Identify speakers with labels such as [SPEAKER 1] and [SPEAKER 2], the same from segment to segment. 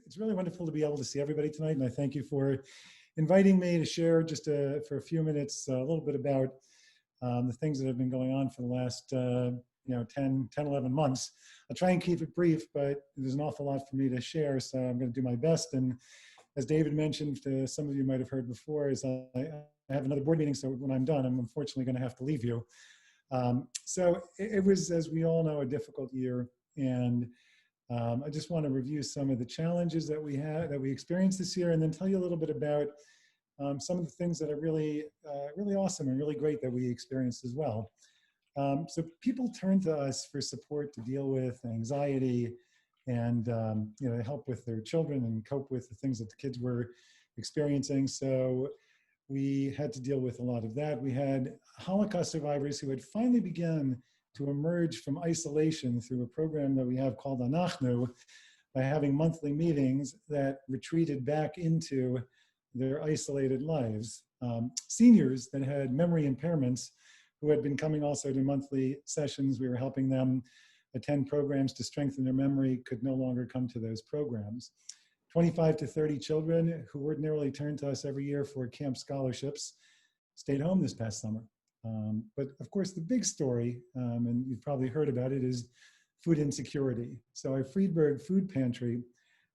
[SPEAKER 1] It's really wonderful to be able to see everybody tonight, and I thank you for inviting me to share just for a few minutes a little bit about the things that have been going on for the last 10, 11 months. I'll try and keep it brief, but there's an awful lot for me to share, so I'm going to do my best. And as David mentioned, some of you might have heard before, is I have another board meeting, so when I'm done, I'm unfortunately going to have to leave you. So it was, as we all know, a difficult year, and I just want to review some of the challenges that we experienced this year, and then tell you a little bit about some of the things that are really awesome and really great that we experienced as well. So people turn to us for support to deal with anxiety and to help with their children and cope with the things that the kids were experiencing. So we had to deal with a lot of that. We had Holocaust survivors who had finally begun to emerge from isolation through a program that we have called Anachnu, by having monthly meetings that retreated back into their isolated lives. Seniors that had memory impairments who had been coming also to monthly sessions, we were helping them attend programs to strengthen their memory, could no longer come to those programs. 25 to 30 children who ordinarily turn to us every year for camp scholarships stayed home this past summer. But of course, the big story, and you've probably heard about it, is food insecurity. So our Friedberg Food Pantry,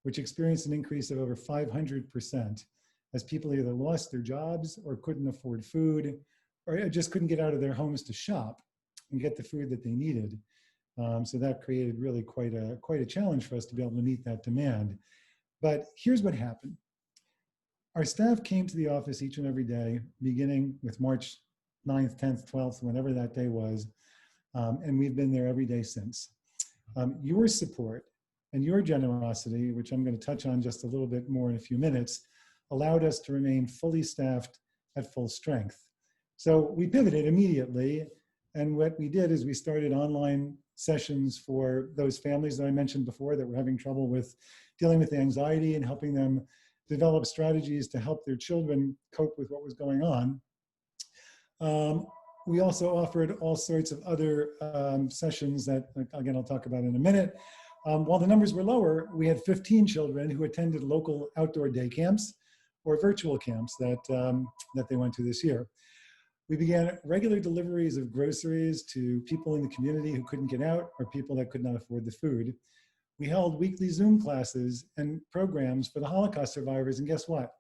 [SPEAKER 1] which experienced an increase of over 500% as people either lost their jobs or couldn't afford food, or just couldn't get out of their homes to shop and get the food that they needed. So that created really quite a challenge for us to be able to meet that demand. But here's what happened. Our staff came to the office each and every day, beginning with March 9th, 10th, 12th, whenever that day was, and we've been there every day since. Your support and your generosity, which I'm going to touch on just a little bit more in a few minutes, allowed us to remain fully staffed at full strength. So we pivoted immediately, and what we did is we started online sessions for those families that I mentioned before that were having trouble with dealing with anxiety, and helping them develop strategies to help their children cope with what was going on. We also offered all sorts of other sessions that, again, I'll talk about in a minute. While the numbers were lower, we had 15 children who attended local outdoor day camps or virtual camps that they went to this year. We began regular deliveries of groceries to people in the community who couldn't get out, or people that could not afford the food. We held weekly Zoom classes and programs for the Holocaust survivors, and guess what?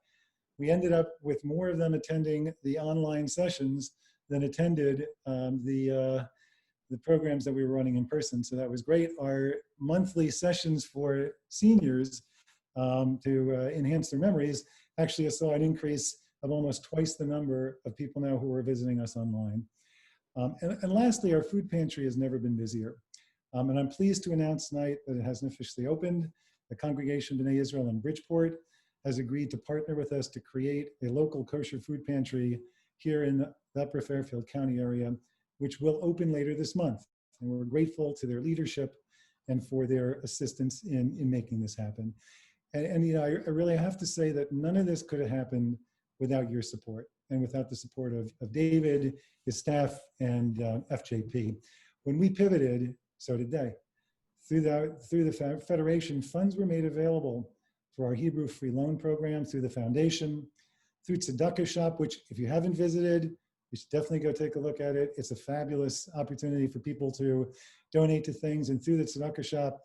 [SPEAKER 1] We ended up with more of them attending the online sessions than attended the programs that we were running in person. So that was great. Our monthly sessions for seniors to enhance their memories actually saw an increase of almost twice the number of people now who are visiting us online. And lastly, our food pantry has never been busier. And I'm pleased to announce tonight that it hasn't officially opened. The Congregation B'nai Israel in Bridgeport has agreed to partner with us to create a local kosher food pantry here in the Upper Fairfield County area, which will open later this month. And we're grateful to their leadership and for their assistance in making this happen. And I really have to say that none of this could have happened without your support and without the support of David, his staff, and FJP. When we pivoted, so did they. Through the Federation, funds were made available for our Hebrew free loan program, through the foundation, through Tzedakah Shop, which if you haven't visited, you should definitely go take a look at it. It's a fabulous opportunity for people to donate to things. And through the Tzedakah Shop,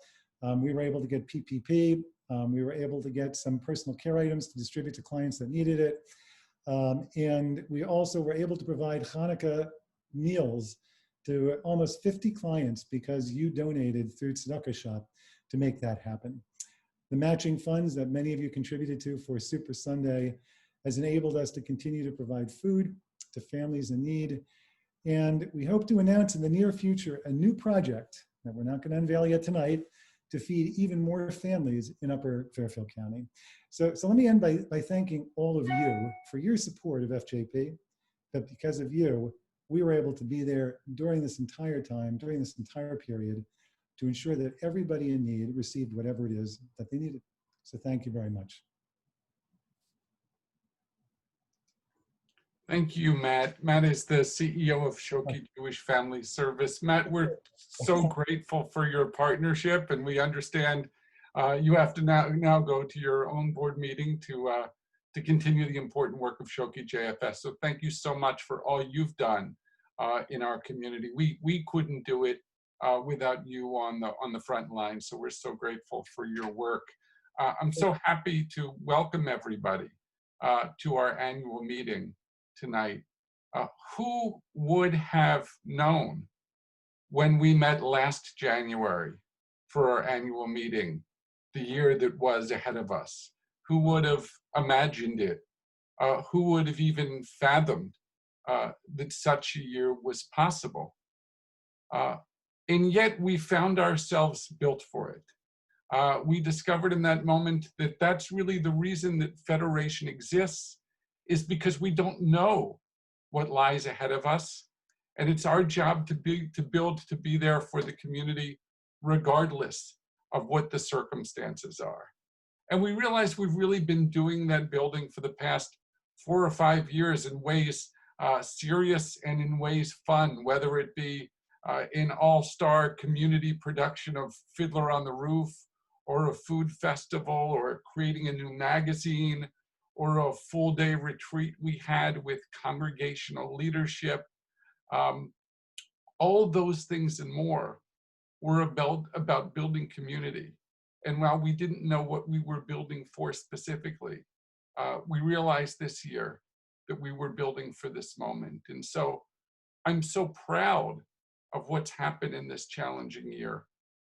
[SPEAKER 1] we were able to get PPP. We were able to get some personal care items to distribute to clients that needed it. And we also were able to provide Hanukkah meals to almost 50 clients because you donated through Tzedakah Shop to make that happen. The matching funds that many of you contributed to for Super Sunday has enabled us to continue to provide food to families in need. And we hope to announce in the near future a new project that we're not going to unveil yet tonight to feed even more families in Upper Fairfield County. So let me end by thanking all of you for your support of FJP, that because of you, we were able to be there during this entire time, during this entire period, to ensure that everybody in need received whatever it is that they needed. So thank you very much.
[SPEAKER 2] Thank you, Matt. Matt is the CEO of Shoki Jewish Family Service. Matt, we're so grateful for your partnership, and we understand You have to now go to your own board meeting to continue the important work of Shoki JFS. So thank you so much for all you've done in our community. We couldn't do it without you on the front line. So we're so grateful for your work. I'm so happy to welcome everybody to our annual meeting tonight. Who would have known when we met last January for our annual meeting, the year that was ahead of us? Who would have imagined it? Who would have even fathomed that such a year was possible? And yet we found ourselves built for it. We discovered in that moment that that's really the reason that Federation exists, is because we don't know what lies ahead of us. And it's our job to be there for the community, regardless of what the circumstances are. And we realize we've really been doing that building for the past 4 or 5 years in ways serious and in ways fun, whether it be in all-star community production of Fiddler on the Roof, or a food festival, or creating a new magazine, or a full-day retreat we had with congregational leadership. All those things and more were about building community. And while we didn't know what we were building for specifically, we realized this year that we were building for this moment. And so I'm so proud of what's happened in this challenging year.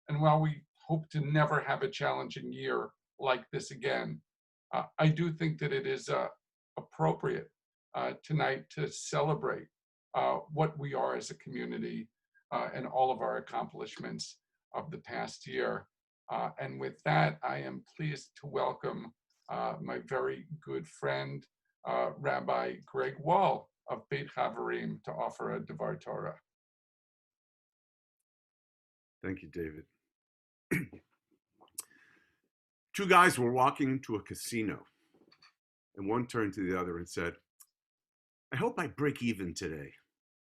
[SPEAKER 2] And while we hope to never have a challenging year like this again, I do think that it is appropriate tonight to celebrate what we are as a community and all of our accomplishments of the past year. And with that, I am pleased to welcome my very good friend, Rabbi Greg Wall of Beit Havarim, to offer a Devar Torah.
[SPEAKER 3] Thank you, David. Two guys were walking into a casino, and one turned to the other and said, "I hope I break even today.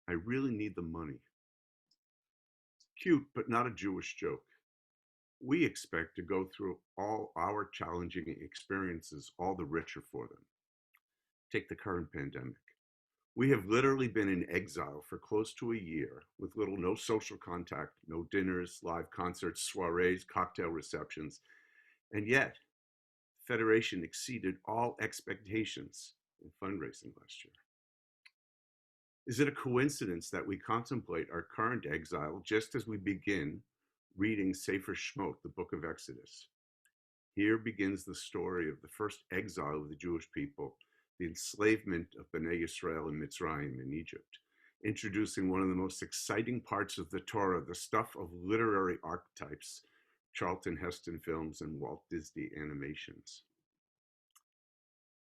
[SPEAKER 3] I really need the money." Cute, but not a Jewish joke. We expect to go through all our challenging experiences all the richer for them. Take the current pandemic. We have literally been in exile for close to a year, with little no social contact, no dinners, live concerts, soirees, cocktail receptions, and yet Federation exceeded all expectations in fundraising last year. Is it a coincidence that we contemplate our current exile just as we begin reading Sefer Shmot, the book of Exodus? Here begins the story of the first exile of the Jewish people, the enslavement of Bnei Yisrael in Mitzrayim in Egypt, introducing one of the most exciting parts of the Torah, the stuff of literary archetypes, Charlton Heston films and Walt Disney animations.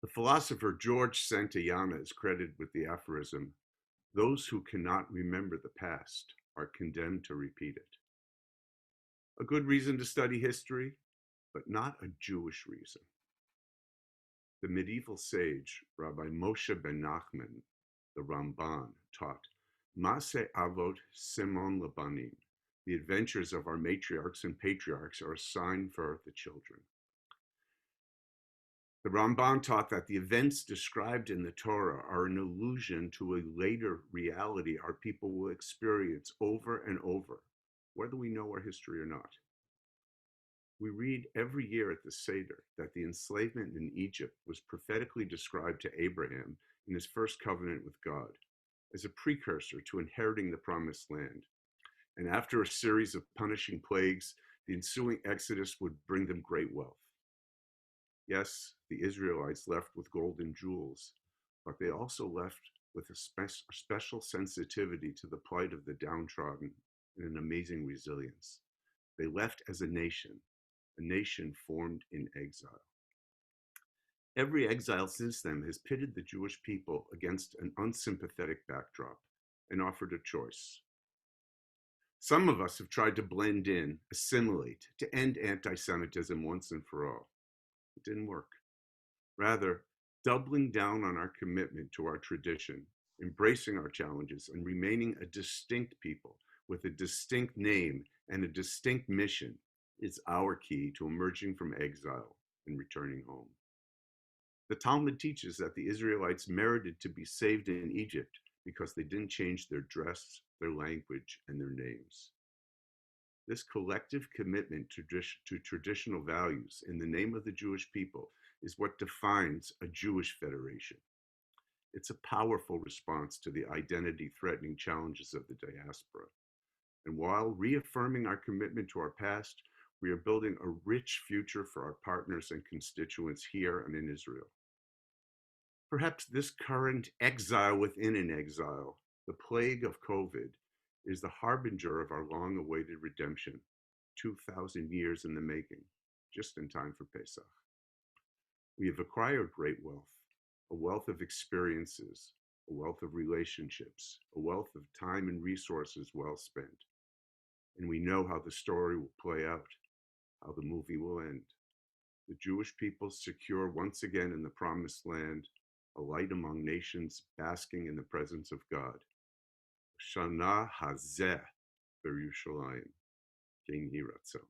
[SPEAKER 3] The philosopher George Santayana is credited with the aphorism, "Those who cannot remember the past are condemned to repeat it." A good reason to study history, but not a Jewish reason. The medieval sage, Rabbi Moshe ben Nachman, the Ramban, taught, "Maseh Avot Simon Labanim." The adventures of our matriarchs and patriarchs are a sign for the children. The Ramban taught that the events described in the Torah are an allusion to a later reality our people will experience over and over, whether we know our history or not. We read every year at the Seder that the enslavement in Egypt was prophetically described to Abraham in his first covenant with God as a precursor to inheriting the promised land. And after a series of punishing plagues, the ensuing exodus would bring them great wealth. Yes, the Israelites left with gold and jewels, but they also left with a special sensitivity to the plight of the downtrodden and an amazing resilience. They left as a nation formed in exile. Every exile since then has pitted the Jewish people against an unsympathetic backdrop and offered a choice. Some of us have tried to blend in, assimilate, to end anti-Semitism once and for all. It didn't work. Rather, doubling down on our commitment to our tradition, embracing our challenges, and remaining a distinct people with a distinct name and a distinct mission is our key to emerging from exile and returning home. The Talmud teaches that the Israelites merited to be saved in Egypt because they didn't change their dress, their language, and their names. This collective commitment to traditional values in the name of the Jewish people is what defines a Jewish federation. It's a powerful response to the identity-threatening challenges of the diaspora. And while reaffirming our commitment to our past, we are building a rich future for our partners and constituents here and in Israel. Perhaps this current exile within an exile, the plague of COVID, is the harbinger of our long-awaited redemption, 2,000 years in the making, just in time for Pesach. We have acquired great wealth, a wealth of experiences, a wealth of relationships, a wealth of time and resources well spent. And we know how the story will play out, how the movie will end. The Jewish people secure once again in the promised land, a light among nations basking in the presence of God. Shana Hazeh Yerushalayim, King Yiratzon.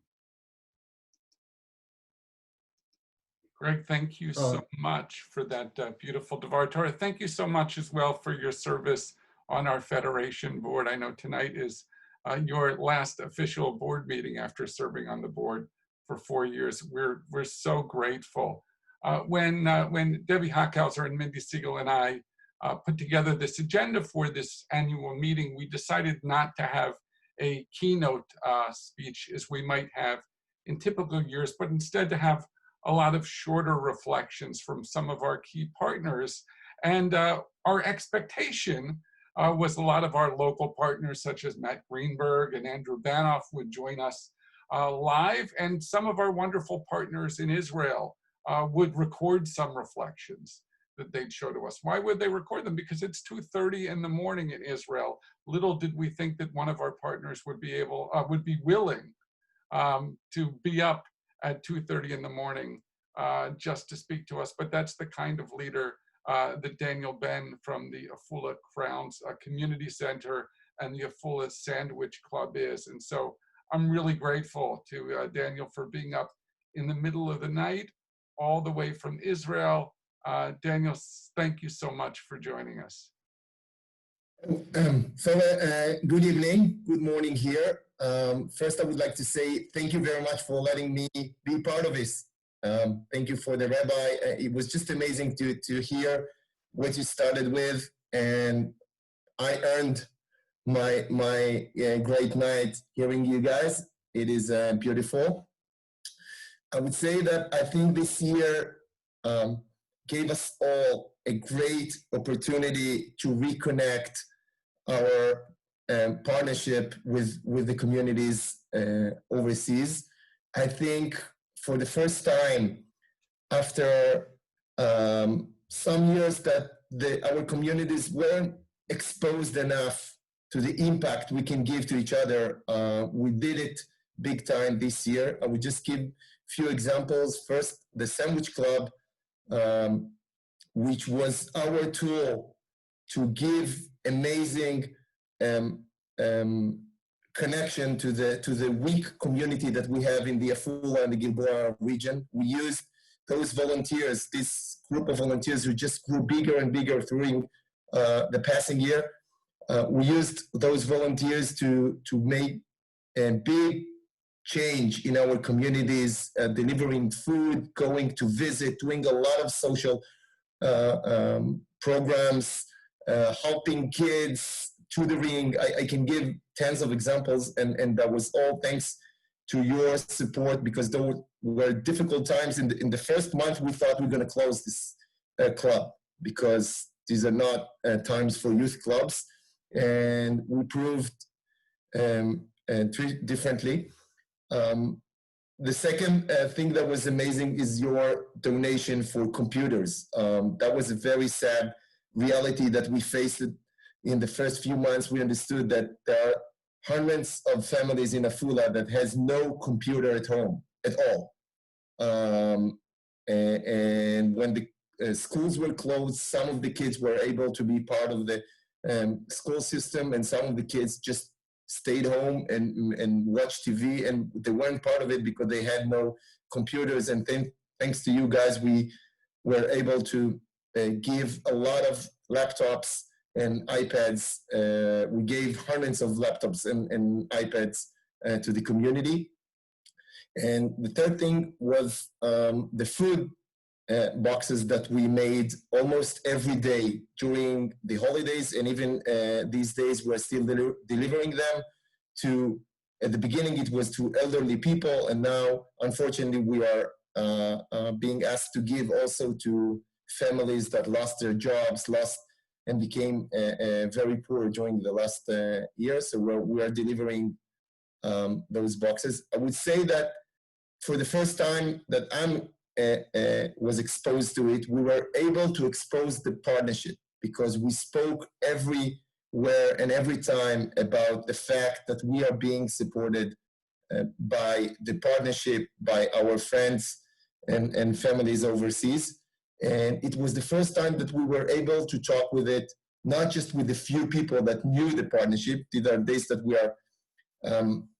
[SPEAKER 2] Greg, thank you so much for that beautiful Devar Torah. Thank you so much as well for your service on our Federation board. I know tonight is your last official board meeting after serving on the board for 4 years. We're so grateful. When Debbie Hockhauser and Mindy Siegel and I put together this agenda for this annual meeting, we decided not to have a keynote speech as we might have in typical years, but instead to have a lot of shorter reflections from some of our key partners. And our expectation was a lot of our local partners, such as Matt Greenberg and Andrew Banoff, would join us live, and some of our wonderful partners in Israel would record some reflections that they'd show to us. Why would they record them? Because it's 2:30 in the morning in Israel. Little did we think that one of our partners would be willing to be up at 2:30 in the morning just to speak to us. But that's the kind of leader that Daniel Ben from the Afula Crowns Community Center and the Afula Sandwich Club is. And so I'm really grateful to Daniel for being up in the middle of the night, all the way from Israel. Daniel, thank you so much for joining us.
[SPEAKER 4] Good evening, good morning here. First, I would like to say thank you very much for letting me be part of this. Thank you for the rabbi. It was just amazing to hear what you started with, and I earned my great night hearing you guys. It is beautiful. I would say that I think this year gave us all a great opportunity to reconnect our partnership with the communities overseas. I think for the first time after some years that our communities weren't exposed enough to the impact we can give to each other, we did it big time this year. I would just give a few examples. First, the Sandwich Club, which was our tool to give amazing connection to the weak community that we have in the Afula and the Gilboa region. We used those volunteers, this group of volunteers who just grew bigger and bigger through the passing year. We used those volunteers to make a big change in our communities, delivering food, going to visit, doing a lot of social programs, helping kids, tutoring. I can give tens of examples, and that was all thanks to your support, because there were difficult times. In the first month, we thought we were going to close this club because these are not times for youth clubs, and we proved differently. The second thing that was amazing is your donation for computers. That was a very sad reality that we faced in the first few months. We understood that there are hundreds of families in Afula that has no computer at home at all. And when the schools were closed, some of the kids were able to be part of the school system, and some of the kids just stayed home and watched TV, and they weren't part of it because they had no computers. And thanks to you guys, we were able to give a lot of laptops and iPads. We gave hundreds of laptops and iPads to the community. And the third thing was the food boxes that we made almost every day during the holidays, and even these days we're still delivering them to, at the beginning it was to elderly people, and now unfortunately we are being asked to give also to families that lost their jobs, and became very poor during the last year. So we are delivering those boxes. I would say that for the first time that I'm was exposed to it, we were able to expose the partnership, because we spoke everywhere and every time about the fact that we are being supported by the partnership, by our friends and families overseas. And it was the first time that we were able to talk with it, not just with the few people that knew the partnership. These are days that we are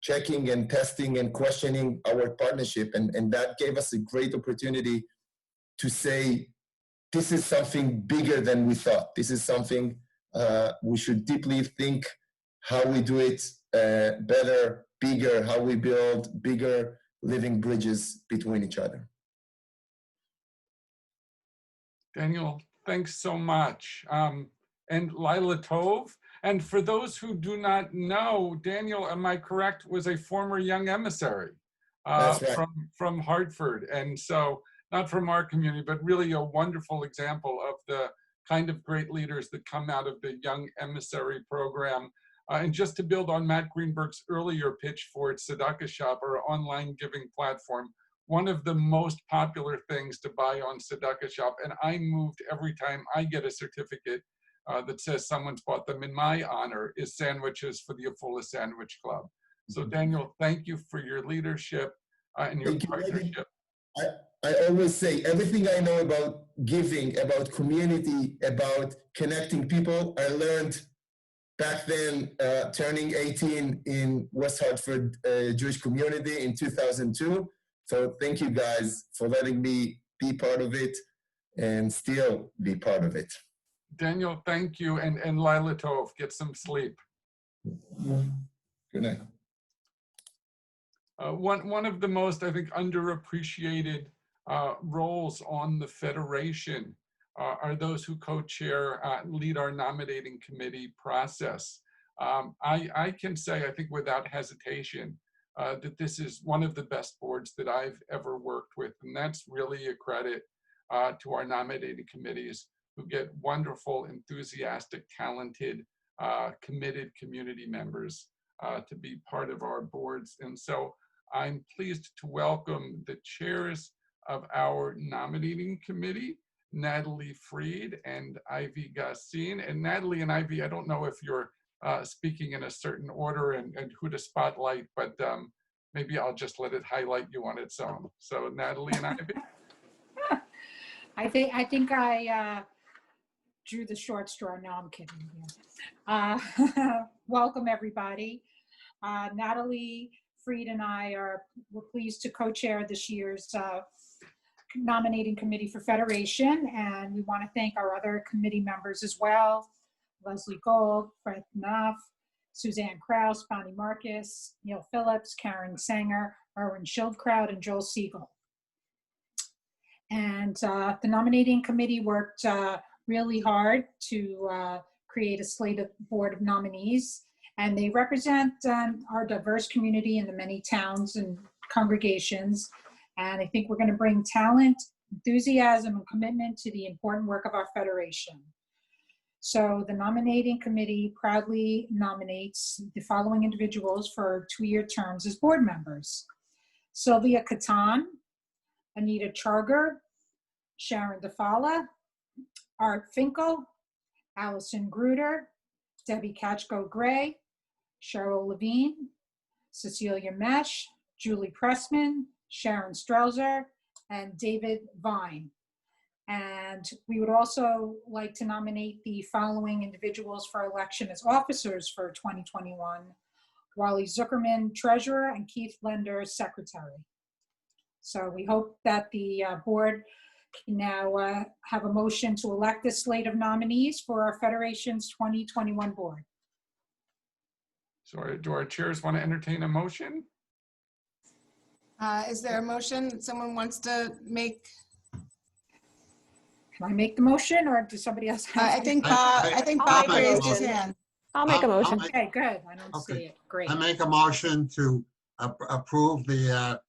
[SPEAKER 4] checking and testing and questioning our partnership. And that gave us a great opportunity to say, this is something bigger than we thought. This is something we should deeply think how we do it better, bigger, how we build bigger living bridges between each other.
[SPEAKER 2] Daniel, thanks so much. And Lila Tov. And for those who do not know, Daniel, am I correct, was a former young emissary
[SPEAKER 4] That's right.
[SPEAKER 2] from Hartford. And so not from our community, but really a wonderful example of the kind of great leaders that come out of the Young Emissary program. And just to build on Matt Greenberg's earlier pitch for Tzedakah Shop, our online giving platform, one of the most popular things to buy on Tzedakah Shop, and I'm moved every time I get a certificate that says someone's bought them in my honor, is sandwiches for the Afula Sandwich Club. So Daniel, thank you for your leadership and your partnership.
[SPEAKER 4] I always say, everything I know about giving, about community, about connecting people, I learned back then, turning 18 in West Hartford Jewish community in 2002. So thank you guys for letting me be part of it and still be part of it.
[SPEAKER 2] Daniel, thank you. And Lila Tov, get some sleep.
[SPEAKER 4] Good night.
[SPEAKER 2] One of the most, I think, underappreciated roles on the Federation are those who co-chair, lead our nominating committee process. I can say, I think without hesitation, that this is one of the best boards that I've ever worked with. And that's really a credit to our nominating committees, who get wonderful, enthusiastic, talented, committed community members to be part of our boards. And so I'm pleased to welcome the chairs of our nominating committee, Natalie Freed and Ivy Gassin. And Natalie and Ivy, I don't know if you're speaking in a certain order and who to spotlight, but maybe I'll just let it highlight you on its own. So Natalie and Ivy.
[SPEAKER 5] I think I drew the short straw. No, I'm kidding. Welcome everybody. Natalie Freed and I we're pleased to co-chair this year's nominating committee for Federation, and we want to thank our other committee members as well: Leslie Gold, Fred Knopf, Suzanne Kraus, Bonnie Marcus, Neil Phillips, Karen Sanger, Erwin Schildkraut, and Joel Siegel. And the nominating committee worked really hard to create a slate of board of nominees, and they represent our diverse community in the many towns and congregations. And I think we're going to bring talent, enthusiasm, and commitment to the important work of our Federation. So the nominating committee proudly nominates the following individuals for 2-year terms as board members: Sylvia Catan, Anita Charger, Sharon DeFala, Art Finkel, Allison Gruder, Debbie Kachko-Gray, Cheryl Levine, Cecilia Mesh, Julie Pressman, Sharon Strelzer, and David Vine. And we would also like to nominate the following individuals for election as officers for 2021. Wally Zuckerman, treasurer, and Keith Lender, secretary. So we hope that the board can now have a motion to elect this slate of nominees for our Federation's 2021 board.
[SPEAKER 2] So do our chairs want to entertain a motion?
[SPEAKER 6] Is there a motion someone wants to make?
[SPEAKER 5] Can I make the motion, or does somebody else have?
[SPEAKER 6] I think Bob
[SPEAKER 7] I'll make a
[SPEAKER 6] raised his
[SPEAKER 7] motion.
[SPEAKER 6] hand.
[SPEAKER 7] I'll make a
[SPEAKER 8] I'll
[SPEAKER 7] motion.
[SPEAKER 8] make-
[SPEAKER 5] Okay, good. I don't
[SPEAKER 8] Okay.
[SPEAKER 5] see it. Great.
[SPEAKER 8] I make a motion to approve the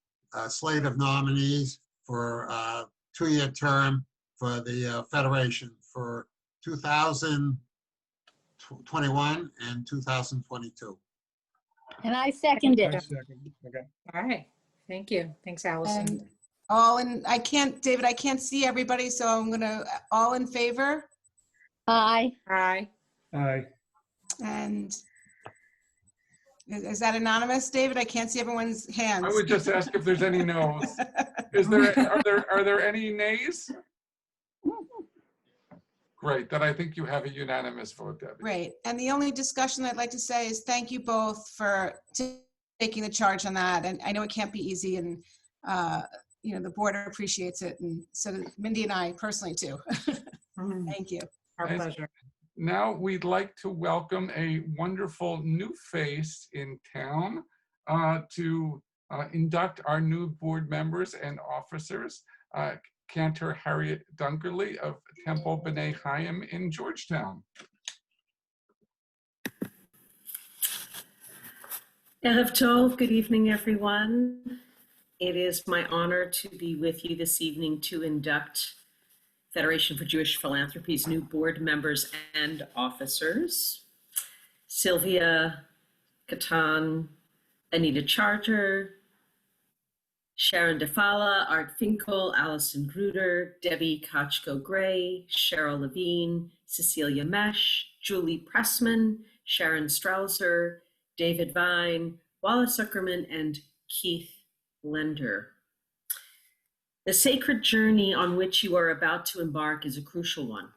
[SPEAKER 8] slate of nominees for a 2-year term for the Federation for 2021 and 2022.
[SPEAKER 9] And I second it.
[SPEAKER 1] Okay.
[SPEAKER 5] All right. Thank you. Thanks, Allison.
[SPEAKER 6] And David, I can't see everybody, so I'm gonna, all in favor?
[SPEAKER 9] Aye.
[SPEAKER 5] Aye.
[SPEAKER 1] Aye.
[SPEAKER 6] And is that anonymous, David? I can't see everyone's hands.
[SPEAKER 2] I would just ask if there's any no's. Are there any nays? Great, then I think you have a unanimous vote, Debbie.
[SPEAKER 6] Great. And the only discussion I'd like to say is thank you both for taking the charge on that. And I know it can't be easy, and the board appreciates it. And so do Mindy and I personally too. Thank you.
[SPEAKER 5] Our pleasure.
[SPEAKER 2] Now we'd like to welcome a wonderful new face in town to induct our new board members and officers. Cantor Harriet Dunkerley of Temple B'nai Chaim in Georgetown.
[SPEAKER 10] Erev Tov, good evening, everyone. It is my honor to be with you this evening to induct Federation for Jewish Philanthropy's new board members and officers. Sylvia Catan, Anita Charter, Sharon DeFala, Art Finkel, Allison Gruder, Debbie Kochko-Gray, Cheryl Levine, Cecilia Mesh, Julie Pressman, Sharon Strausser, David Vine, Wallace Zuckerman, and Keith Lender. The sacred journey on which you are about to embark is a crucial one.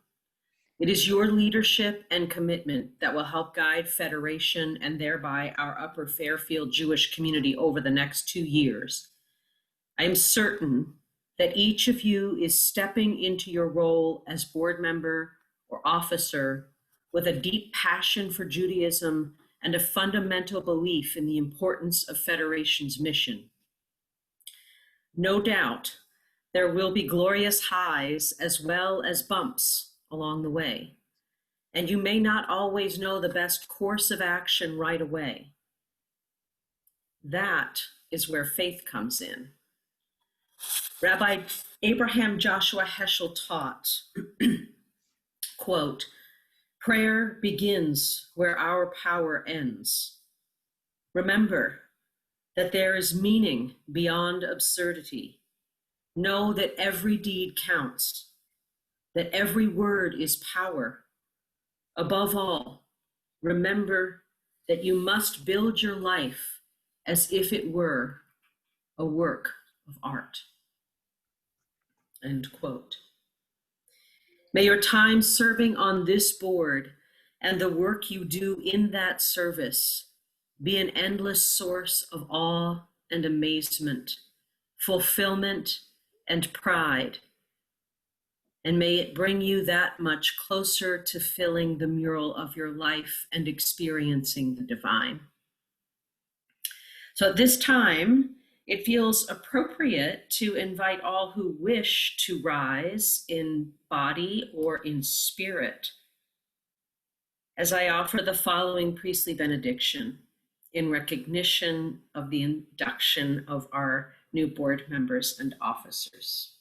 [SPEAKER 10] It is your leadership and commitment that will help guide Federation and thereby our Upper Fairfield Jewish community over the next 2 years. I am certain that each of you is stepping into your role as board member or officer with a deep passion for Judaism and a fundamental belief in the importance of Federation's mission. No doubt, there will be glorious highs as well as bumps along the way, and you may not always know the best course of action right away. That is where faith comes in. Rabbi Abraham Joshua Heschel taught, quote, "Prayer begins where our power ends. Remember that there is meaning beyond absurdity. Know that every deed counts, that every word is power. Above all, remember that you must build your life as if it were a work of art." End quote. May your time serving on this board and the work you do in that service be an endless source of awe and amazement, fulfillment and pride. And may it bring you that much closer to filling the mural of your life and experiencing the divine. So at this time, it feels appropriate to invite all who wish to rise in body or in spirit as I offer the following priestly benediction in recognition of the induction of our new board members and officers.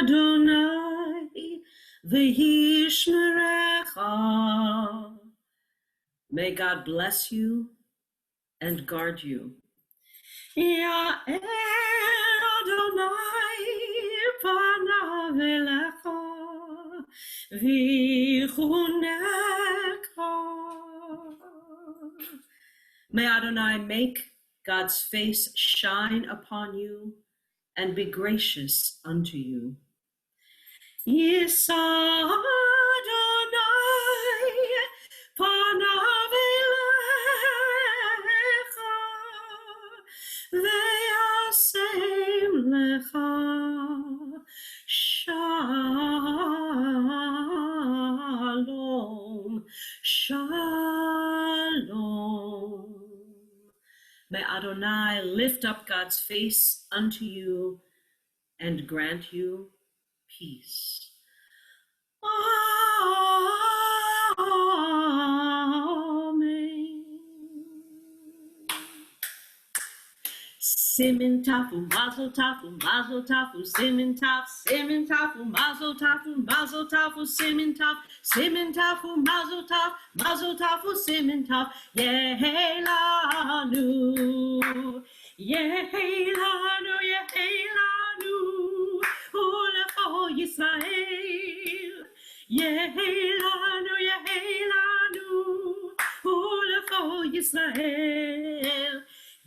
[SPEAKER 10] Adonai v'yishmerecha. May God bless you and guard you. Ya'er Adonai panav elecha v'yichunecha. May Adonai make God's face shine upon you and be gracious unto you. Yis Adonai panav elecha ve'yasem lecha shalom, shalom. May Adonai lift up God's face unto you and grant you peace. Amen. Simin tafu, mazel tafu, mazel tafu, simin taf, simin tafu, mazel tafu, mazel tafu, simin taf, simin tafu, mazel tafu, simin taf, yehelanu, yehelanu, yehelanu, ulecho Yisrael, yehelanu, yehelanu, ulecho Yisrael.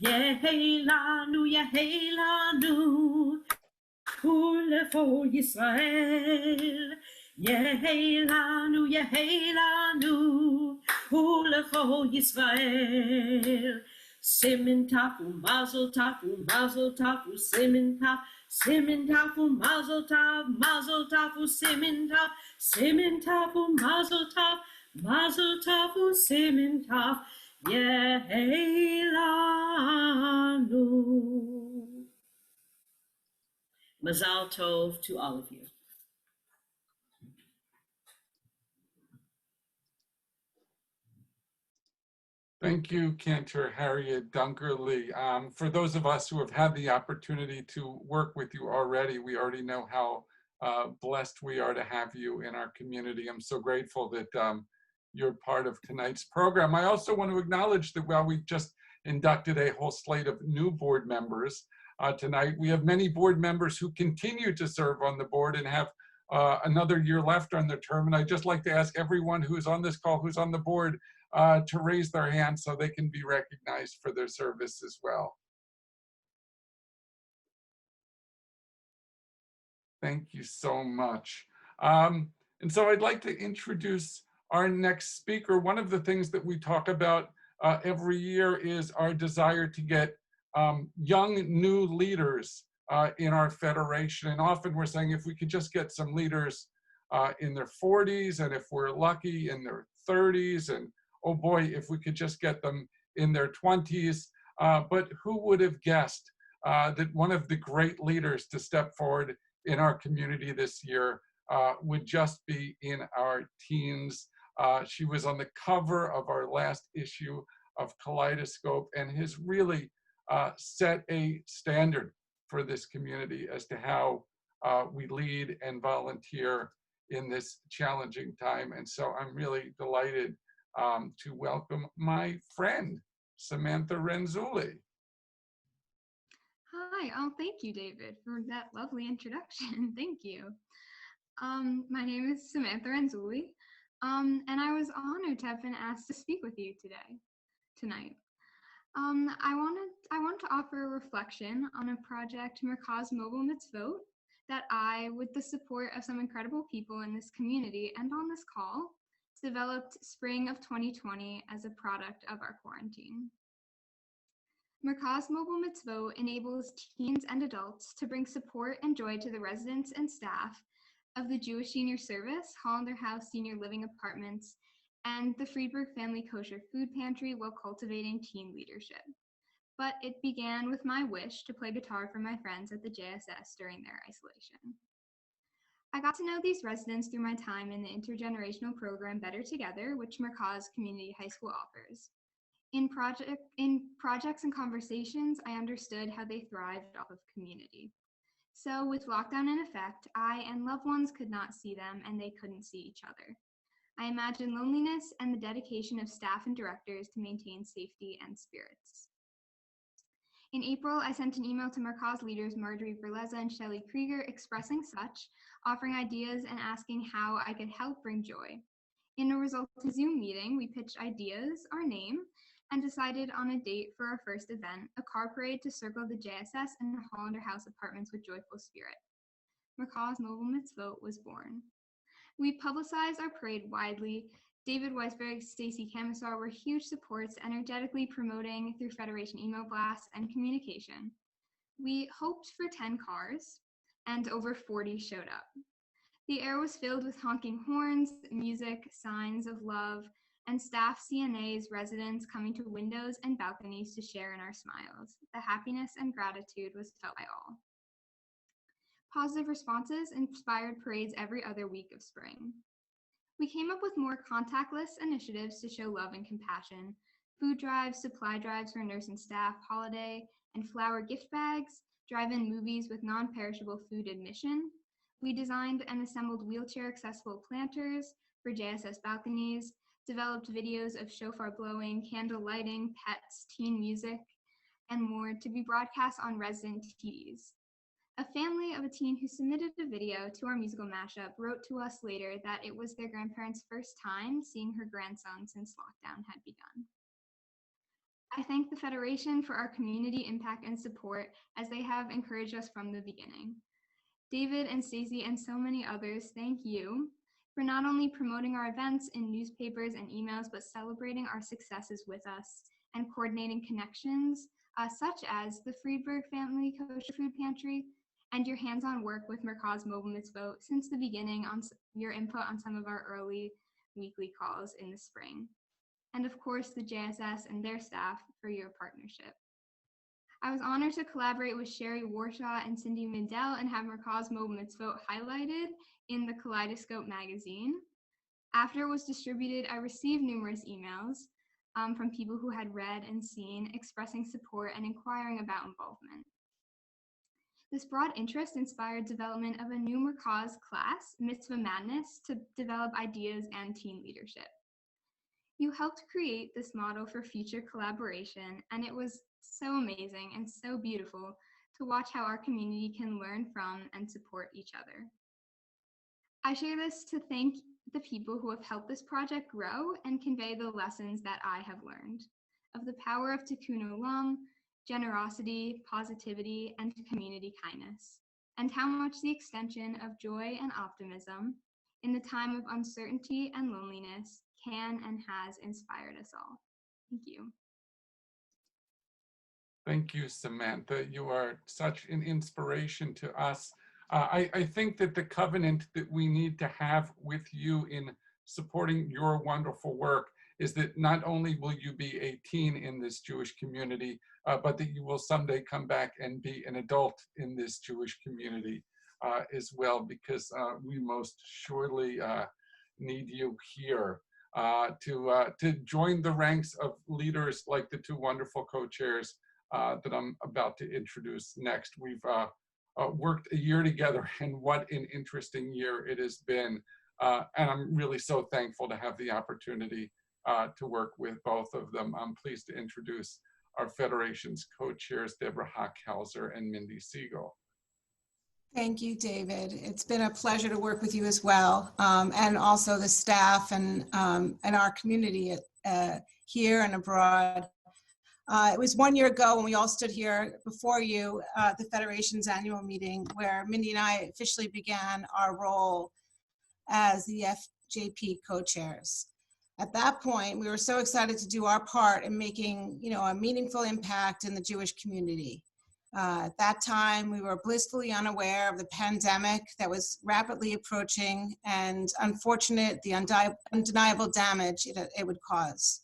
[SPEAKER 10] Yehelanu, Yehelanu, Ulefo Yisrael. Yehelanu, Yehelanu, Ulefo Yisrael. Simin tafu, mazel tafu, mazel tafu, simin taf, simin tafu, mazel tafu, simin tafu, mazel tafu, simin taf. Yehelanu. Mazal Tov to all of you.
[SPEAKER 2] Thank you, Cantor Harriet Dunkerley. For those of us who have had the opportunity to work with you already, we already know how blessed we are to have you in our community. I'm so grateful that you're part of tonight's program. I also want to acknowledge that while we've just inducted a whole slate of new board members tonight, we have many board members who continue to serve on the board and have another year left on their term. And I'd just like to ask everyone who's on this call, who's on the board, to raise their hand so they can be recognized for their service as well. Thank you so much. And so I'd like to introduce our next speaker. One of the things that we talk about every year is our desire to get young, new leaders in our federation. And often we're saying if we could just get some leaders in their 40s, and if we're lucky in their 30s, and oh boy, if we could just get them in their 20s. But who would have guessed that one of the great leaders to step forward in our community this year would just be in our teens. She was on the cover of our last issue of Kaleidoscope and has really set a standard for this community as to how we lead and volunteer in this challenging time. And so I'm really delighted to welcome my friend, Samantha Renzulli.
[SPEAKER 7] Hi, thank you, David, for that lovely introduction. Thank you. My name is Samantha Renzulli, and I was honored to have been asked to speak with you tonight. I want to offer a reflection on a project, Merkaz Mobile Mitzvot, that I, with the support of some incredible people in this community and on this call, developed spring of 2020 as a product of our quarantine. Merkaz Mobile Mitzvot enables teens and adults to bring support and joy to the residents and staff of the Jewish Senior Service, Hollander House Senior Living Apartments, and the Friedberg Family Kosher Food Pantry while cultivating teen leadership. But it began with my wish to play guitar for my friends at the JSS during their isolation. I got to know these residents through my time in the intergenerational program Better Together, which Merkaz Community High School offers. In projects and conversations, I understood how they thrived off of community. So with lockdown in effect, I and loved ones could not see them and they couldn't see each other. I imagined loneliness and the dedication of staff and directors to maintain safety and spirits. In April, I sent an email to Merkaz leaders Marjorie Berleza and Shelley Krieger expressing such, offering ideas and asking how I could help bring joy. In a resulting Zoom meeting, we pitched ideas, our name, and decided on a date for our first event, a car parade to circle the JSS and Hollander House apartments with joyful spirit. Mercaw's Mobile Mitzvot was born. We publicized our parade widely. David Weisberg, Stacy Camisar were huge supports, energetically promoting through Federation email blasts and communication. We hoped for 10 cars, and over 40 showed up. The air was filled with honking horns, music, signs of love, and staff, CNAs, residents coming to windows and balconies to share in our smiles. The happiness and gratitude was felt by all. Positive responses inspired parades every other week of spring. We came up with more contactless initiatives to show love and compassion: food drives, supply drives for nurse and staff, holiday and flower gift bags, drive-in movies with non-perishable food admission. We designed and assembled wheelchair-accessible planters for JSS balconies, developed videos of shofar blowing, candle lighting, pets, teen music, and more to be broadcast on resident TVs. A family of a teen who submitted a video to our musical mashup wrote to us later that it was their grandparents' first time seeing her grandson since lockdown had begun. I thank the Federation for our community impact and support, as they have encouraged us from the beginning. David and Stacey and so many others, thank you for not only promoting our events in newspapers and emails, but celebrating our successes with us and coordinating connections, such as the Friedberg Family Kosher Food Pantry, and your hands-on work with Mercaw's Mobile Mitzvot since the beginning, on your input on some of our early weekly calls in the spring. And of course, the JSS and their staff for your partnership. I was honored to collaborate with Sherry Warshaw and Cindy Mindell and have Mercaw's Mobile Mitzvot highlighted in the Kaleidoscope magazine. After it was distributed, I received numerous emails from people who had read and seen, expressing support and inquiring about involvement. This broad interest inspired development of a new Mercaw's class, Mitzvah Madness, to develop ideas and teen leadership. You helped create this model for future collaboration, and it was so amazing and so beautiful to watch how our community can learn from and support each other. I share this to thank the people who have helped this project grow and convey the lessons that I have learned of the power of tikkun olam, generosity, positivity, and community kindness, and how much the extension of joy and optimism in the time of uncertainty and loneliness can and has inspired us all. Thank you.
[SPEAKER 2] Thank you, Samantha. You are such an inspiration to us. I think that the covenant that we need to have with you in supporting your wonderful work is that not only will you be a teen in this Jewish community, but that you will someday come back and be an adult in this Jewish community as well, because we most surely need you here to join the ranks of leaders like the two wonderful co-chairs that I'm about to introduce next. We've worked a year together, and what an interesting year it has been. And I'm really so thankful to have the opportunity to work with both of them. I'm pleased to introduce our Federation's co-chairs, Deborah Hockhauser and Mindy Siegel.
[SPEAKER 6] Thank you, David. It's been a pleasure to work with you as well, and also the staff and our community here and abroad. It was 1 year ago when we all stood here before you at the Federation's annual meeting, where Mindy and I officially began our role as the FJP co-chairs. At that point, we were so excited to do our part in making, a meaningful impact in the Jewish community. At that time, we were blissfully unaware of the pandemic that was rapidly approaching and the undeniable damage it would cause.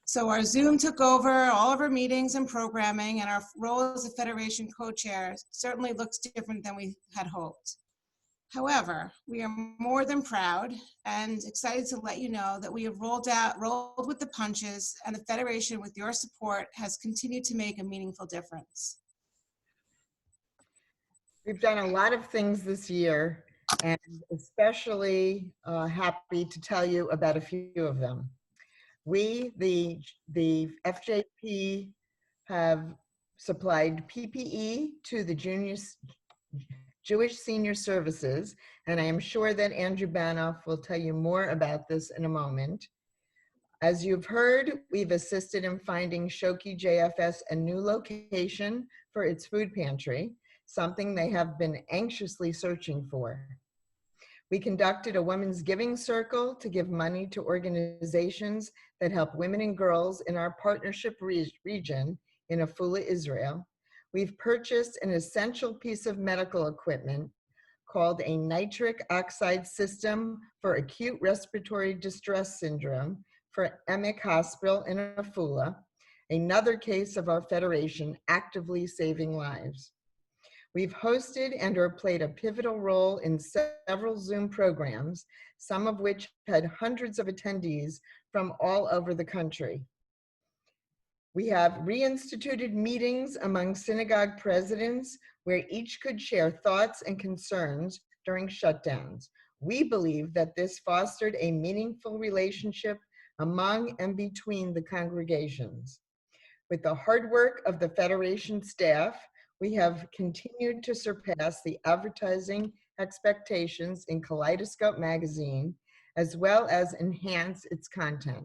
[SPEAKER 6] So our Zoom took over all of our meetings and programming, and our role as a Federation co-chair certainly looks different than we had hoped. However, we are more than proud and excited to let you know that we have rolled with the punches, and the Federation, with your support, has continued to make a meaningful difference.
[SPEAKER 11] We've done a lot of things this year, and especially happy to tell you about a few of them. We, the FJP, have supplied PPE to the Jewish Senior Services, and I am sure that Andrew Banoff will tell you more about this in a moment. As you've heard, we've assisted in finding Shoki JFS a new location for its food pantry. something they have been anxiously searching for. We conducted a women's giving circle to give money to organizations that help women and girls in our partnership region in Afula, Israel. We've purchased an essential piece of medical equipment called a nitric oxide system for acute respiratory distress syndrome for Emek Hospital in Afula, another case of our federation actively saving lives. We've hosted and or played a pivotal role in several Zoom programs, some of which had hundreds of attendees from all over the country. We have reinstituted meetings among synagogue presidents where each could share thoughts and concerns during shutdowns. We believe that this fostered a meaningful relationship among and between the congregations. With the hard work of the Federation staff, we have continued to surpass the advertising expectations in Kaleidoscope magazine, as well as enhance its content.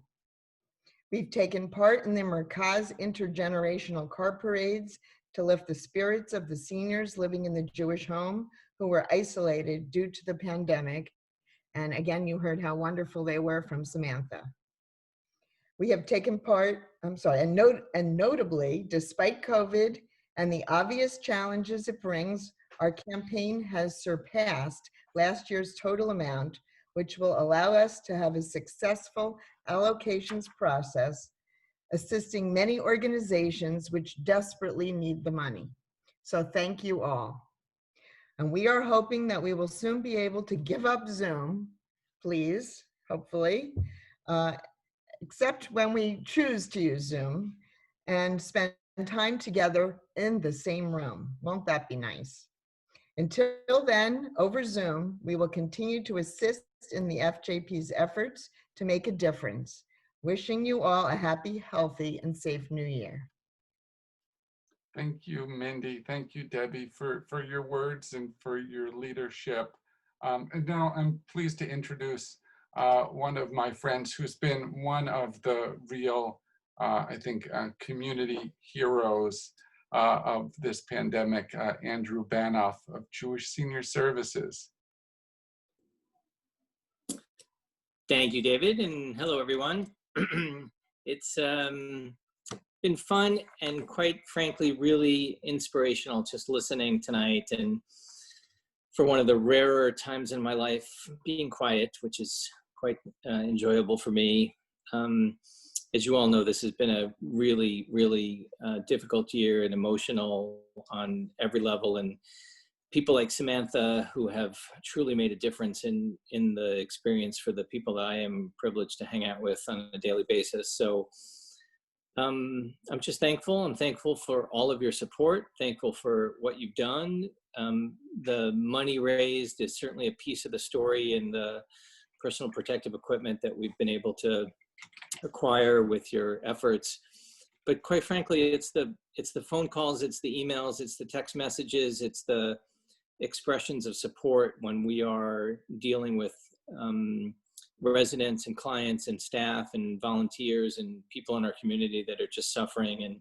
[SPEAKER 11] We've taken part in the Merkaz intergenerational car parades to lift the spirits of the seniors living in the Jewish home who were isolated due to the pandemic. And again, you heard how wonderful they were from Samantha. We have taken part, and notably, despite COVID and the obvious challenges it brings, our campaign has surpassed last year's total amount, which will allow us to have a successful allocations process, assisting many organizations which desperately need the money. So thank you all. And we are hoping that we will soon be able to give up Zoom, please, hopefully, except when we choose to use Zoom, and spend time together in the same room. Won't that be nice? Until then, over Zoom, we will continue to assist in the FJP's efforts to make a difference. Wishing you all a happy, healthy, and safe New Year.
[SPEAKER 2] Thank you, Mindy. Thank you, Debbie, for your words and for your leadership. And now I'm pleased to introduce one of my friends who's been one of the real, I think, community heroes of this pandemic, Andrew Banoff of Jewish Senior Services.
[SPEAKER 12] Thank you, David, and hello, everyone. It's been fun and quite frankly, really inspirational just listening tonight, and for one of the rarer times in my life, being quiet, which is quite enjoyable for me. As you all know, this has been a really, really difficult year and emotional on every level. And people like Samantha, who have truly made a difference in the experience for the people that I am privileged to hang out with on a daily basis. So I'm just thankful. I'm thankful for all of your support, thankful for what you've done. The money raised is certainly a piece of the story, and the personal protective equipment that we've been able to acquire with your efforts. But quite frankly, it's the phone calls, it's the emails, it's the text messages, it's the expressions of support when we are dealing with residents and clients and staff and volunteers and people in our community that are just suffering. And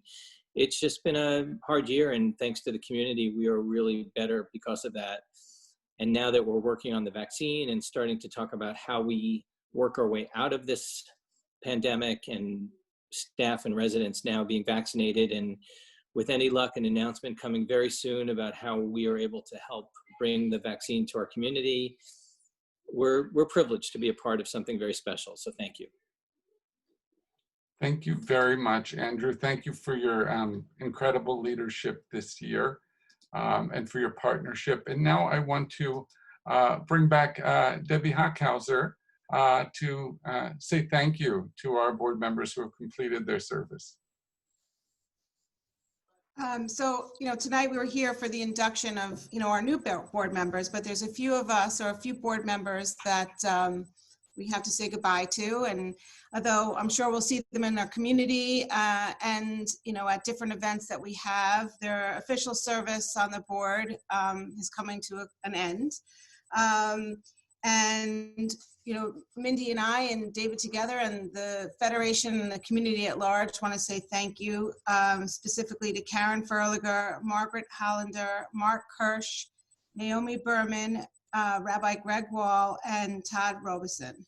[SPEAKER 12] it's just been a hard year, and thanks to the community, we are really better because of that. And now that we're working on the vaccine and starting to talk about how we work our way out of this pandemic, and staff and residents now being vaccinated, and with any luck, an announcement coming very soon about how we are able to help bring the vaccine to our community. We're privileged to be a part of something very special. So thank you.
[SPEAKER 2] Thank you very much, Andrew. Thank you for your incredible leadership this year and for your partnership. And now I want to bring back Debbie Hockhauser to say thank you to our board members who have completed their service.
[SPEAKER 6] So, tonight we were here for the induction of, our new board members, but there's a few of us, or a few board members that we have to say goodbye to. And although I'm sure we'll see them in our community and, at different events that we have, their official service on the board is coming to an end. And, you know, Mindy and I and David together and the Federation and the community at large want to say thank you, specifically to Karen Ferliger, Margaret Hollander, Mark Kirsch, Naomi Berman, Rabbi Greg Wall, and Todd Robeson.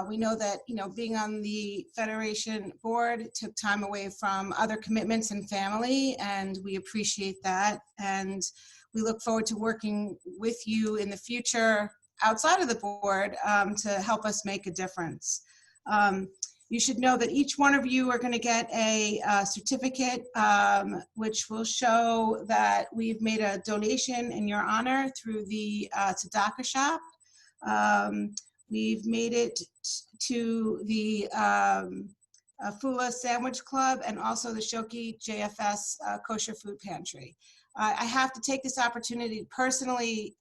[SPEAKER 6] We know that, you know, being on the Federation board took time away from other commitments and family, and we appreciate that. And we look forward to working with you in the future outside of the board to help us make a difference. You should know that each one of you are going to get a certificate which will show that we've made a donation in your honor through the Tzedakah Shop. We've made it to the Fula Sandwich Club and also the Shoki JFS Kosher Food Pantry. I have to take this opportunity to personally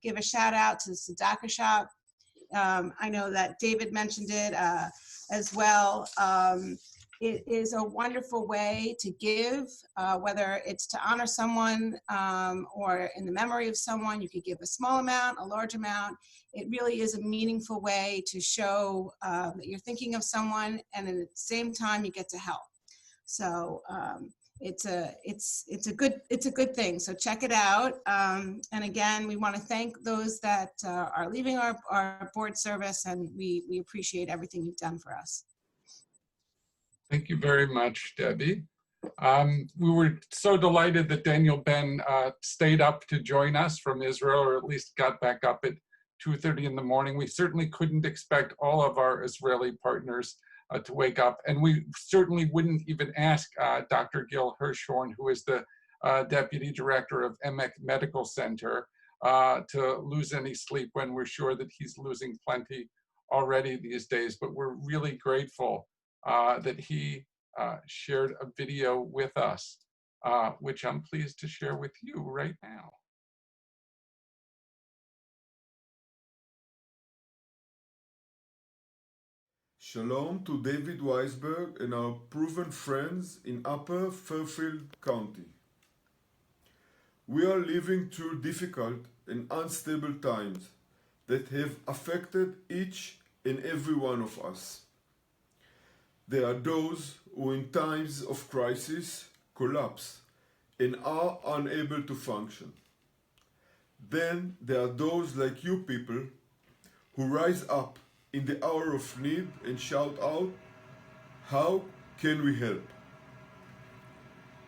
[SPEAKER 6] give a shout out to the Tzedakah Shop. I know that David mentioned it as well. It is a wonderful way to give, whether it's to honor someone or in the memory of someone. You could give a small amount, a large amount. It really is a meaningful way to show that you're thinking of someone, and at the same time you get to help. So it's a good thing. So check it out. And again, we want to thank those that are leaving our board service, and we appreciate everything you've done for us.
[SPEAKER 2] Thank you very much, Debbie. We were so delighted that Daniel Ben stayed up to join us from Israel, or at least got back up at 2:30 in the morning. We certainly couldn't expect all of our Israeli partners to wake up, and we certainly wouldn't even ask Dr. Gil Hirschhorn, who is the Deputy Director of Emek Medical Center, to lose any sleep when we're sure that he's losing plenty already these days. But we're really grateful that he shared a video with us, which I'm pleased to share with you right now.
[SPEAKER 13] Shalom to David Weisberg and our proven friends in Upper Fairfield County. We are living through difficult and unstable times that have affected each and every one of us. There are those who in times of crisis collapse and are unable to function. Then there are those like you people who rise up in the hour of need and shout out, "How can we help?"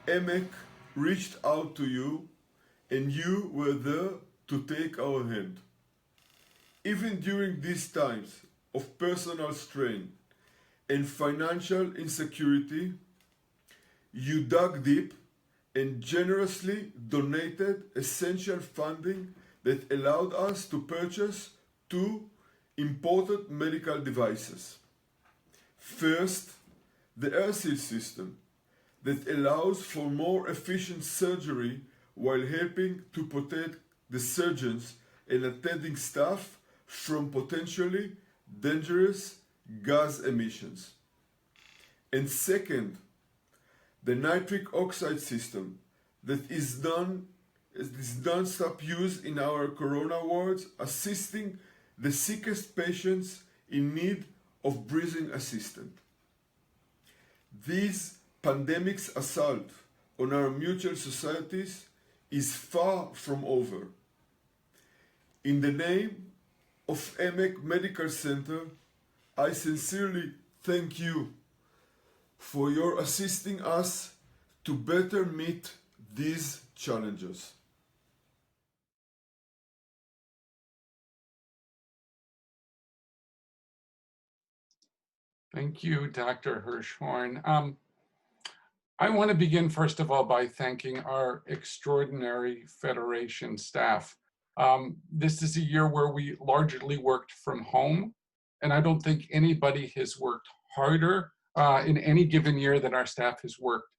[SPEAKER 13] Emek reached out to you and you were there to take our hand. Even during these times of personal strain and financial insecurity, you dug deep and generously donated essential funding that allowed us to purchase 2 important medical devices. First, the AirSeal system that allows for more efficient surgery while helping to protect the surgeons and attending staff from potentially dangerous gas emissions. And second, the nitric oxide system that is non-stop use in our corona wards, assisting the sickest patients in need of breathing assistance. This pandemic's assault on our mutual societies is far from over. In the name of Emek Medical Center, I sincerely thank you for your assisting us to better meet these challenges.
[SPEAKER 2] Thank you, Dr. Hirschhorn. I want to begin, first of all, by thanking our extraordinary Federation staff. This is a year where we largely worked from home, and I don't think anybody has worked harder in any given year than our staff has worked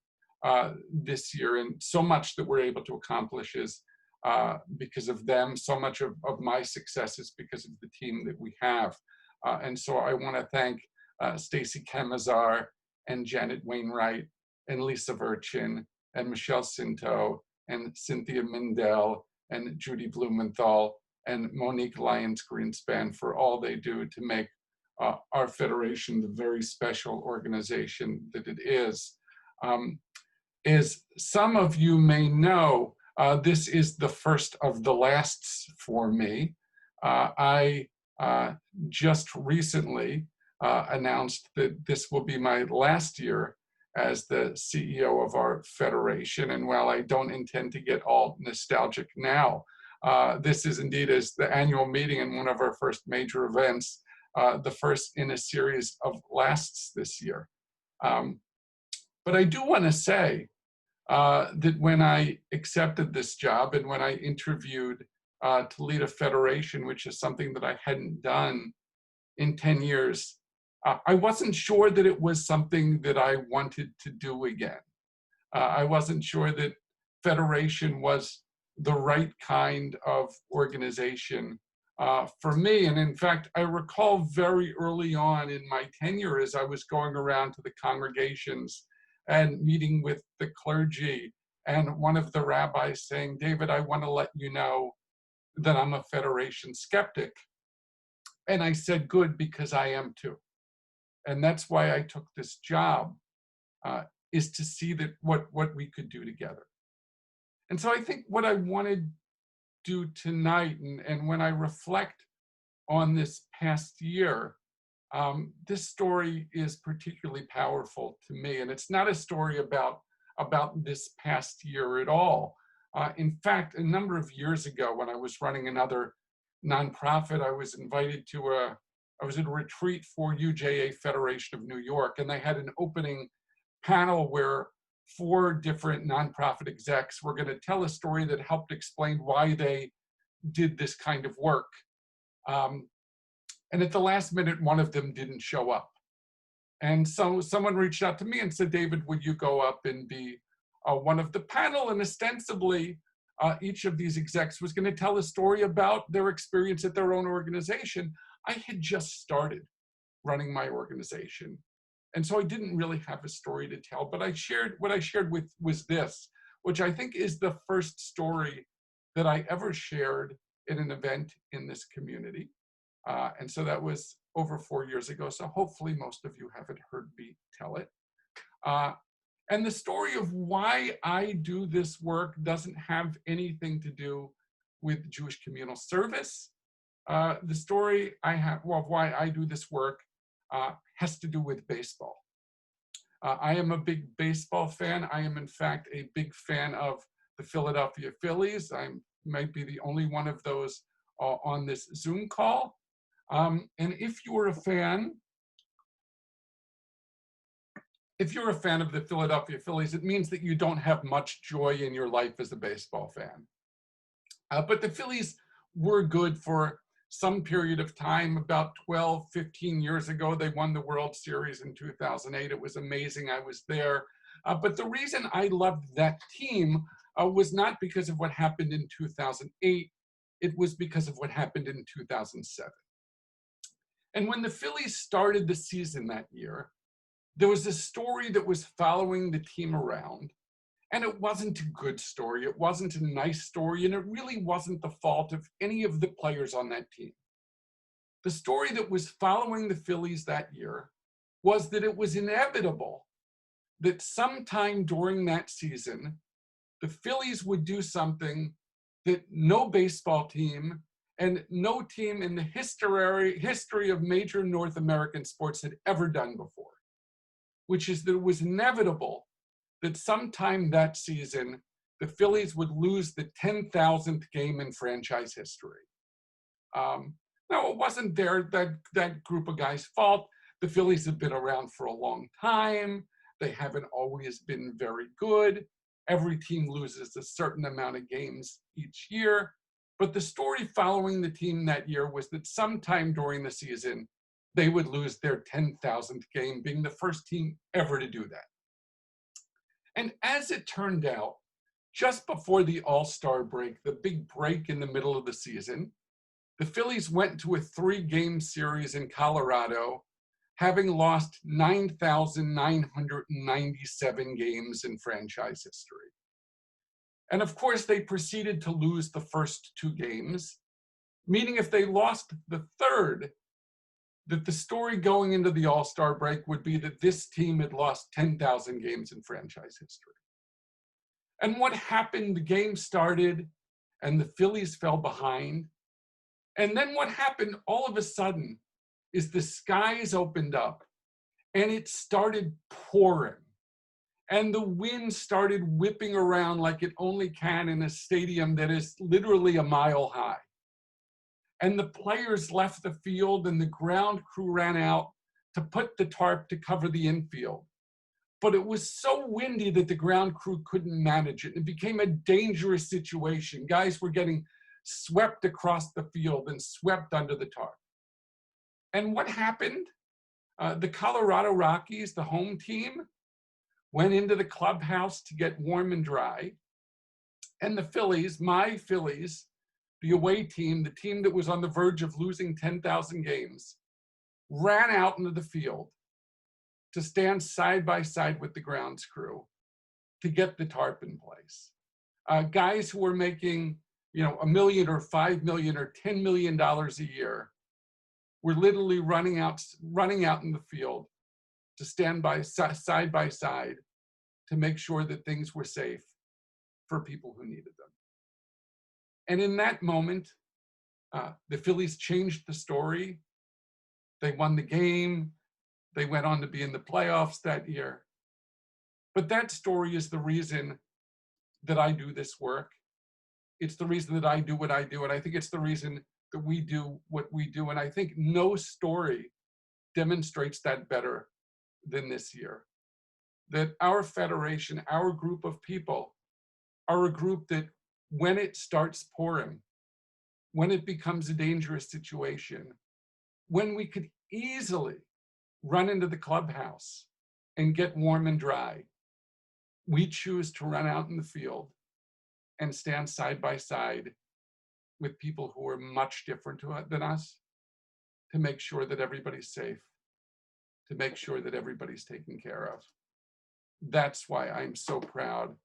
[SPEAKER 2] this year. And so much that we're able to accomplish is because of them. So much of my success is because of the team that we have. And so I want to thank Stacy Kemazar and Janet Wainwright and Lisa Virchin and Michelle Cinto and Cynthia Mindell and Judy Blumenthal and Monique Lyons-Greenspan for all they do to make our federation the very special organization that it is. As some of you may know, this is the first of the lasts for me. I just recently announced that this will be my last year as the CEO of our federation. And while I don't intend to get all nostalgic now, this is indeed as the annual meeting and one of our first major events, the first in a series of lasts this year. But I do want to say that when I accepted this job and when I interviewed to lead a federation, which is something that I hadn't done in 10 years, I wasn't sure that it was something that I wanted to do again. I wasn't sure that federation was the right kind of organization for me. And in fact, I recall very early on in my tenure as I was going around to the congregations and meeting with the clergy, and one of the rabbis saying, "David, I want to let you know that I'm a federation skeptic." And I said, "Good, because I am too." And that's why I took this job, is to see that what we could do together. And so I think what I want to do tonight, and when I reflect on this past year, this story is particularly powerful to me. And it's not a story about this past year at all. In fact, a number of years ago, when I was running another nonprofit, I was invited to I was at a retreat for UJA Federation of New York, and they had an opening panel where 4 different nonprofit execs were going to tell a story that helped explain why they did this kind of work. And at the last minute, one of them didn't show up. And so someone reached out to me and said, "David, would you go up and be one of the panel?" And ostensibly, each of these execs was going to tell a story about their experience at their own organization. I had just started running my organization. And so I didn't really have a story to tell, but what I shared was this, which I think is the first story that I ever shared in an event in this community. And so that was over 4 years ago. So hopefully most of you haven't heard me tell it. And the story of why I do this work doesn't have anything to do with Jewish communal service. The story I have, of why I do this work has to do with baseball. I am a big baseball fan. I am, in fact, a big fan of the Philadelphia Phillies. I might be the only one of those on this Zoom call. And if you're a fan of the Philadelphia Phillies, it means that you don't have much joy in your life as a baseball fan. But the Phillies were good for some period of time. About 12, 15 years ago, they won the World Series in 2008. It was amazing. I was there. But the reason I loved that team was not because of what happened in 2008. It was because of what happened in 2007. And when the Phillies started the season that year, there was a story that was following the team around. And it wasn't a good story. It wasn't a nice story. And it really wasn't the fault of any of the players on that team. The story that was following the Phillies that year was that it was inevitable that sometime during that season, the Phillies would do something that no baseball team and no team in the history of major North American sports had ever done before, which is that it was inevitable that sometime that season, the Phillies would lose the 10,000th game in franchise history. Now, it wasn't that group of guys' fault. The Phillies have been around for a long time. They haven't always been very good. Every team loses a certain amount of games each year. But the story following the team that year was that sometime during the season, they would lose their 10,000th game, being the first team ever to do that. And as it turned out, just before the All-Star break, the big break in the middle of the season, the Phillies went to a 3-game series in Colorado, having lost 9,997 games in franchise history. And of course, they proceeded to lose the first 2 games. meaning if they lost the third, that the story going into the All-Star break would be that this team had lost 10,000 games in franchise history. And what happened, the game started and the Phillies fell behind. And then what happened all of a sudden is the skies opened up and it started pouring. And the wind started whipping around like it only can in a stadium that is literally a mile high. And the players left the field and the ground crew ran out to put the tarp to cover the infield. But it was so windy that the ground crew couldn't manage it. It became a dangerous situation. Guys were getting swept across the field and swept under the tarp. And what happened? The Colorado Rockies, the home team, went into the clubhouse to get warm and dry. And the Phillies, my Phillies, the away team, the team that was on the verge of losing 10,000 games, ran out into the field to stand side by side with the grounds crew to get the tarp in place. Guys who were making, $1 million or $5 million or $10 million a year were literally running out in the field to stand side by side to make sure that things were safe for people who needed them. And in that moment, the Phillies changed the story. They won the game. They went on to be in the playoffs that year. But that story is the reason that I do this work. It's the reason that I do what I do. And I think it's the reason that we do what we do. And I think no story demonstrates that better than this year. That our federation, our group of people, are a group that when it starts pouring, when it becomes a dangerous situation, when we could easily run into the clubhouse and get warm and dry, we choose to run out in the field and stand side by side with people who are much different than us to make sure that everybody's safe, to make sure that everybody's taken care of. That's why I'm so proud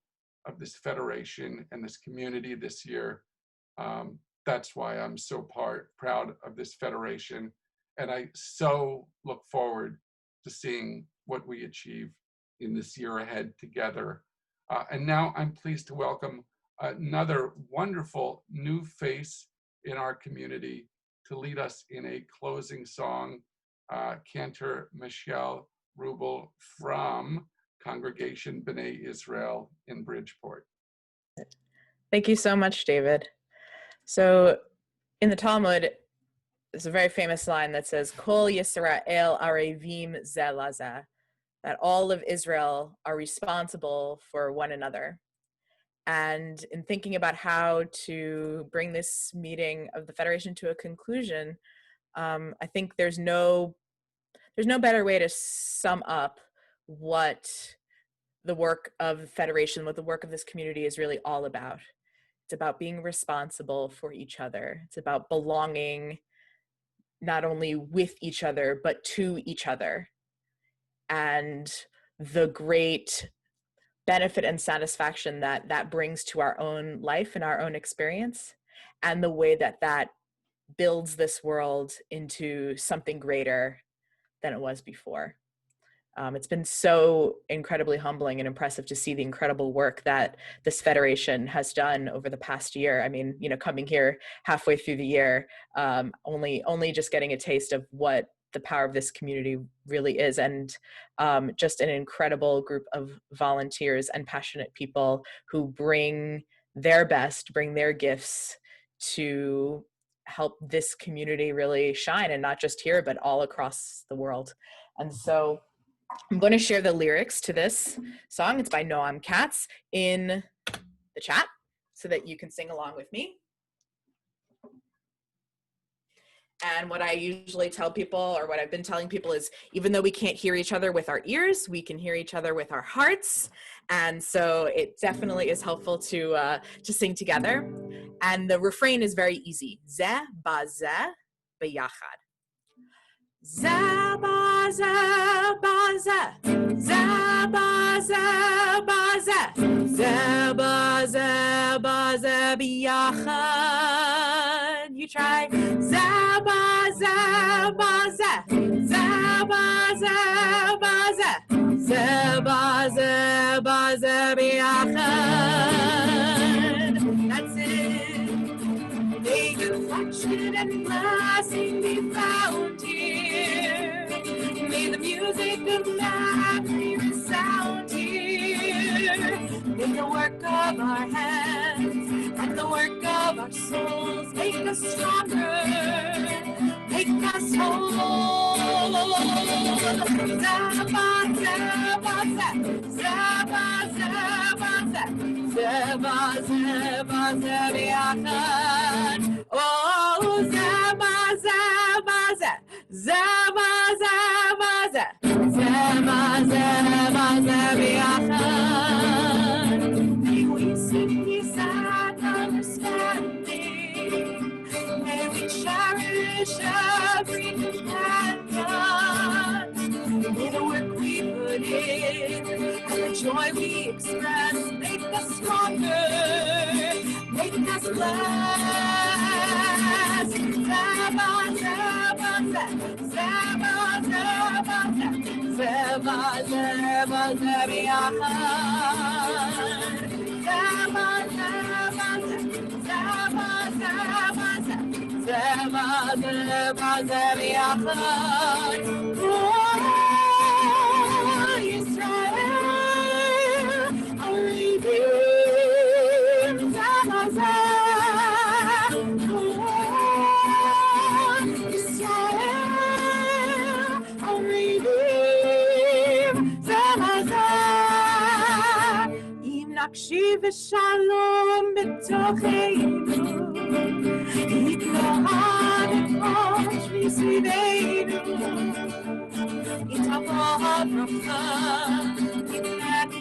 [SPEAKER 2] of this federation and this community this year. That's why I'm so proud of this federation. And I so look forward to seeing what we achieve in this year ahead together. And now I'm pleased to welcome another wonderful new face in our community to lead us in a closing song, Cantor Michelle Rubel from Congregation B'nai Israel in Bridgeport.
[SPEAKER 14] Thank you so much, David. So in the Talmud, there's a very famous line that says, Kol Yisrael arevim ze laze, that all of Israel are responsible for one another. And in thinking about how to bring this meeting of the Federation to a conclusion, I think there's no better way to sum up what the work of the Federation, what the work of this community is really all about. It's about being responsible for each other. It's about belonging not only with each other, but to each other. And the great benefit and satisfaction that that brings to our own life and our own experience, and the way that that builds this world into something greater than it was before. It's been so incredibly humbling and impressive to see the incredible work that this federation has done over the past year. I mean, coming here halfway through the year, only just getting a taste of what the power of this community really is, and just an incredible group of volunteers and passionate people who bring their best, bring their gifts to help this community really shine, and not just here, but all across the world. And so I'm going to share the lyrics to this song. It's by Noam Katz in the chat so that you can sing along with me. And what I usually tell people, or what I've been telling people, is even though we can't hear each other with our ears, we can hear each other with our hearts. And so it definitely is helpful to sing together. And the refrain is very easy. Zeh ba zeh b'yachad. Zeh ba zeh ba zeh. Zeh ba zeh ba zeh. Zeh ba zeh ba zeh b'yachad. You we try. Zaba, zaba, za. Zaba, zaba, za. Zaba, zaba, za, biachad. That's it. Make affection and blessing be found here. May the music of memory resound here. May the work of our hands and the work of our souls make us stronger, make us whole. Zaba, zaba, zaba, zaba, zaba, zaba, zaba, oh, zaba, zaba, zaba, zaba, zaba, zaba, zaba, may we seek peace and understanding. May we cherish every companion. May the work we put in and the joy we express make us stronger, make us blessed. Zaba, zaba, zaba, zaba, zaba, zaba, zaba, zaba, zaba, zaba, zaba, zaba, zaba, Israel, Arivim, Zaba, Israel, Arivim, Zaba, Im nakshi v'shalom b'tocheinu, Yitlohad et מסביבנו, יתעבור ברכה, יתנק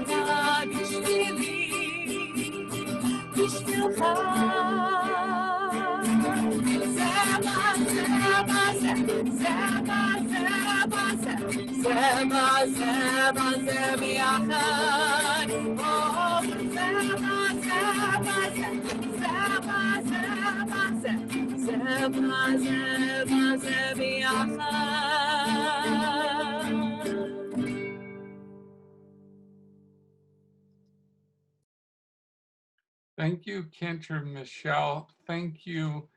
[SPEAKER 14] תפילה בשבילי, בשבילך. זמה, זמה, זמה, זמה, זמה, זמה, זה ביחד. זמה, זמה, זמה, זמה, זמה, זמה, זה ביחד.
[SPEAKER 2] Thank you, Cantor Michelle. Thank you,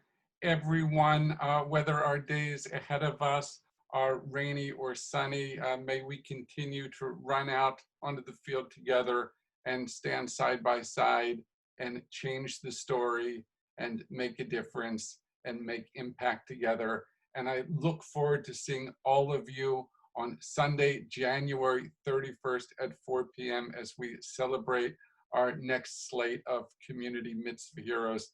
[SPEAKER 2] everyone. Whether our days ahead of us are rainy or sunny, may we continue to run out onto the field together and stand side by side and change the story and make a difference and make impact together. And I look forward to seeing all of you on Sunday, January 31st at 4 p.m. as we celebrate our next slate of community mitzvah heroes.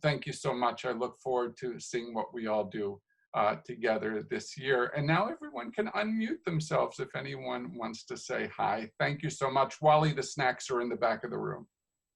[SPEAKER 2] Thank you so much. I look forward to seeing what we all do together this year. And now everyone can unmute themselves if anyone wants to say hi. Thank you so much. Wally, the snacks are in the back of the room.